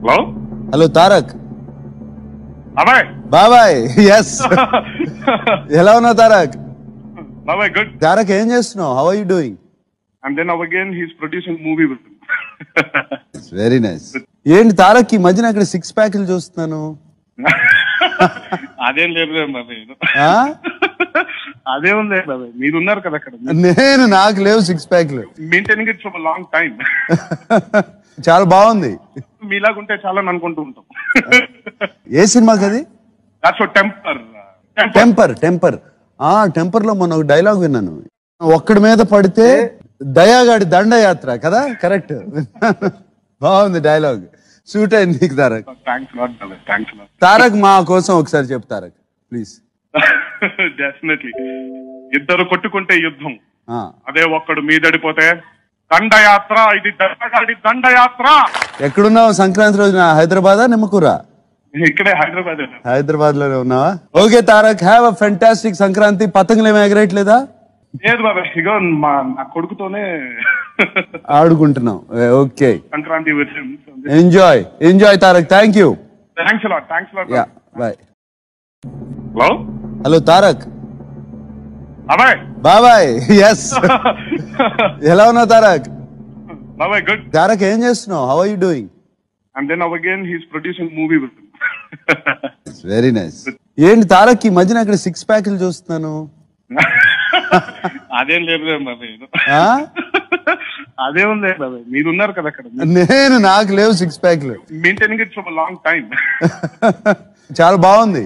Hello hello Tarak బాబాయ్ బాబాయ్ yes ఎలా ఉన్నావు తారక్ బాబాయ్ గుడ్ తారక్ ఏం చేస్తున్నావు how are you doing and then again he's producing movie with very nice ఏంటి తారక్ ఈ మధ్యన అక్కడ సిక్స్ ప్యాక్లు చూస్తున్నాను అదేం లేదు బాబాయ్ ఆ? అదే ఉంది బాబాయ్ మీరు ఉన్నారు కదా అక్కడ నేను నాకు లేవు సిక్స్ ప్యాక్లు maintaining it for long time చాలా బాగుంది మీలాగుంటే చాలా అనుకుంటూ ఉంటాం ఏ సినిమాకి అది that's Temper Temper Temper Temper లో మొన్న ఒక డైలాగ్ విన్నాను ఒక్కడి మీద పడితే దయాగాడి దండయాత్ర కదా కరెక్ట్ బాగుంది డైలాగ్ సూట్ అయింది నీకు తారక్ థ్యాంక్స్ లాట్ బాబాయ్ థ్యాంక్స్ లాట్ తారక్ మా కోసం ఒకసారి చెప్పు తారక్ ప్లీజ్ డెఫినెట్లీ ఇద్దరు కొట్టుకుంటే యుద్ధం అదే ఒక్కడు మీదడిపోతే దండయాత్ర ఇది దండగాడి దండయాత్ర ఎక్కడున్నావు సంక్రాంతి రోజున హైదరాబాదా నిమ్మకూరా ఇక్కడే హైదరాబాద్ హైదరాబాద్ లోనే ఉన్నావా okay Tarak have a fantastic Sankranti పతంగులు ఏమి ఎగరేయట్లేదా లేదు బాబా ఇగో నా కొడుకుతోనే ఆడుకుంటున్నాం okay Sankranti enjoy enjoy Tarak thank you thanks lot yeah bye hello hello Tarak బాబాయ్ బాబాయ్ ఎస్ ఎలా ఉన్నావు తారక్ బాబాయ్ గుడ్ తారక్ ఏం చేస్తున్నావు how are you doing and then again he's producing movie with very nice ఏంటి తారక్ ఈ మధ్యన అక్కడ సిక్స్ ప్యాక్లు చూస్తున్నాను అదేం లేదు బాబాయ్ ఆ? అదే ఉంది బాబాయ్ మీరు ఉన్నారు కదా అక్కడ నేను నాకు లేవు సిక్స్ ప్యాక్లు maintaining it for long time చాలా బాగుంది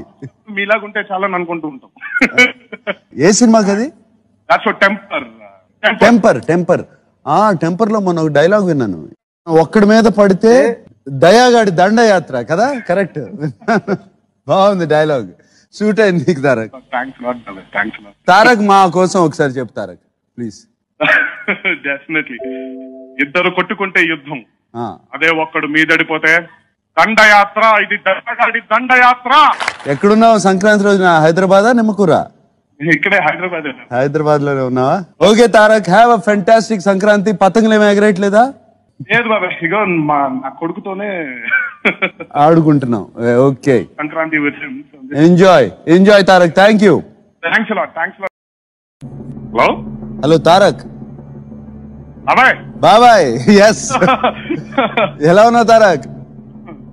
మీలాగుంటే చాలా అనుకుంటూ ఉంటాం ఏ సినిమాకి అది that's Temper Temper Temper Temper లో మొన్న ఒక డైలాగ్ విన్నాను ఒక్కడి మీద పడితే దయాగాడి దండయాత్ర కదా కరెక్ట్ బాగుంది డైలాగ్ సూట్ అయింది నీకు తారక్ థ్యాంక్స్ లాట్ బాబాయ్ థ్యాంక్స్ లాట్ తారక్ మా కోసం ఒకసారి చెప్పు తారక్ ప్లీజ్ డెఫినెట్లీ ఇద్దరు కొట్టుకుంటే యుద్ధం ఆ. అదే ఒక్కడు మీదడిపోతే దండయాత్ర ఇది దండగాడి దండయాత్ర ఎక్కడున్నావు సంక్రాంతి రోజున హైదరాబాదా నిమ్మకూరా ఇక్కడే హైదరాబాద్ హైదరాబాద్ లోనే ఉన్నావా okay Tarak have a fantastic Sankranti పతంగులు ఏమి ఎగరేయట్లేదా లేదు బాబాయ్ ఇగో నా కొడుకుతోనే ఆడుకుంటున్నాం okay Sankranti enjoy enjoy Tarak thank you thanks lot hello hello Tarak బాబాయ్ బాబాయ్ ఎస్ ఎలా ఉన్నావు తారక్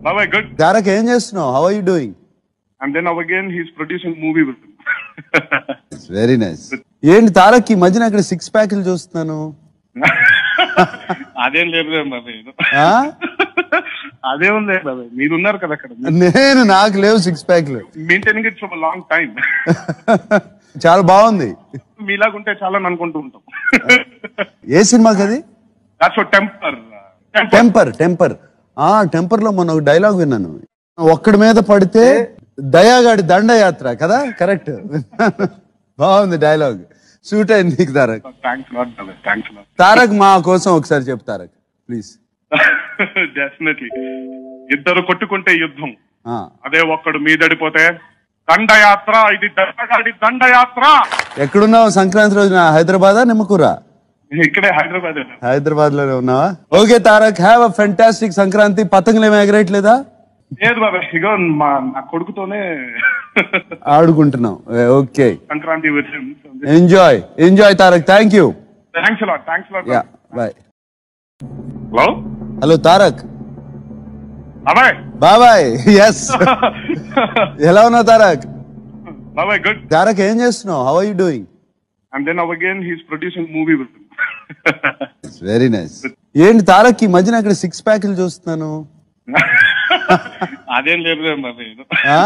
బాబాయ్ గుడ్ తారక్ ఏం చేస్తున్నావు how are you doing and then again he's producing movie with very nice ఏంటి తారక్ ఈ మధ్యన అక్కడ సిక్స్ ప్యాక్లు చూస్తున్నాను అదేం లేదు బాబాయ్ ఆ? అదే ఉంది బాబాయ్ మీరు ఉన్నారు కదా అక్కడ నేను నాకు లేవు సిక్స్ ప్యాక్లు maintaining it for long time చాలా బాగుంది మీలాగుంటే చాలా అనుకుంటూ ఉంటాం ఏ సినిమాకి అది that's Temper Temper Temper Temper లో మొన్న ఒక డైలాగ్ విన్నాను ఒక్కడి మీద పడితే దయాగాడి దండయాత్ర కదా కరెక్ట్ బాగుంది డైలాగ్ సూట్ అయింది నీకు తారక్ థ్యాంక్స్ లాట్ బాబాయ్ థ్యాంక్స్ లాట్ తారక్ మా కోసం ఒకసారి చెప్పు తారక్ ప్లీజ్ డెఫినెట్లీ ఇద్దరు కొట్టుకుంటే యుద్ధం ఆ. అదే ఒక్కడు మీదడిపోతే దండయాత్ర ఇది దండగాడి దండయాత్ర ఎక్కడున్నావు సంక్రాంతి రోజున హైదరాబాదా నిమ్మకూరా ఇక్కడే హైదరాబాద్ హైదరాబాద్ లోనే ఉన్నావా okay Tarak have a fantastic Sankranti పతంగులు ఏమి ఎగరేయట్లేదా లేదు బాబాయ్ ఇగో నా కొడుకుతోనే ఆడుకుంటున్నాం okay Sankranti enjoy enjoy Tarak thank you thanks lot yeah bye hello hello Tarak బాబాయ్ బాబాయ్ ఎస్ ఎలా ఉన్నావు తారక్ బాబాయ్ గుడ్ తారక్ ఏం చేస్తున్నావు how are you doing and then again he's producing movie with very nice ఏంటి తారక్ ఈ మధ్యన అక్కడ సిక్స్ ప్యాక్లు చూస్తున్నాను అదేం లేదు బాబాయ్ ఆ?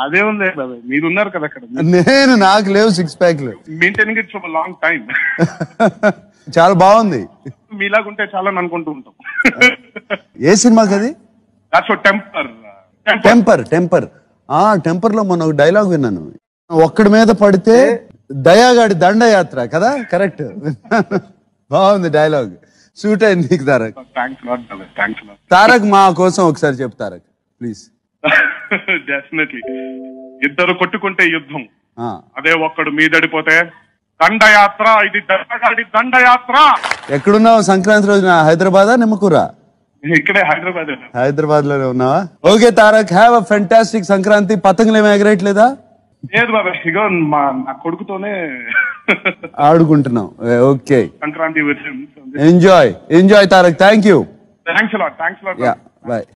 అదే ఉంది బాబాయ్ మీరు ఉన్నారు కదా అక్కడ నేను నాకు లేవు సిక్స్ ప్యాక్లు maintaining it for long time చాలా బాగుంది మీలాగుంటే చాలా అనుకుంటూ ఉంటాం ఏ సినిమాకి అది that's Temper Temper Temper Temper లో మొన్న ఒక డైలాగ్ విన్నాను ఒక్కడి మీద పడితే దయాగాడి దండయాత్ర కదా కరెక్ట్ బాగుంది డైలాగ్ సూట్ అయింది నీకు తారక్ థ్యాంక్స్ లాట్ బాబాయ్ థ్యాంక్స్ లాట్ తారక్ మా కోసం ఒకసారి చెప్పు తారక్ ప్లీజ్ డెఫినెట్లీ ఇద్దరు కొట్టుకుంటే యుద్ధం ఆ. అదే ఒక్కడు మీదడిపోతే దండయాత్ర ఇది దండగాడి దండయాత్ర ఎక్కడున్నావు సంక్రాంతి రోజున హైదరాబాదా నిమ్మకూరా ఇక్కడే హైదరాబాద్. హైదరాబాద్ లోనే ఉన్నావా? Okay Tarak, have a fantastic Sankranti. పతంగులు ఏమి ఎగరేయట్లేదా? లేదు బాబాయ్, ఇగో నా కొడుకుతోనే ఆడుకుంటున్నాం. Okay, Sankranti. Enjoy Tarak. Thank you. Thanks lot. Bye.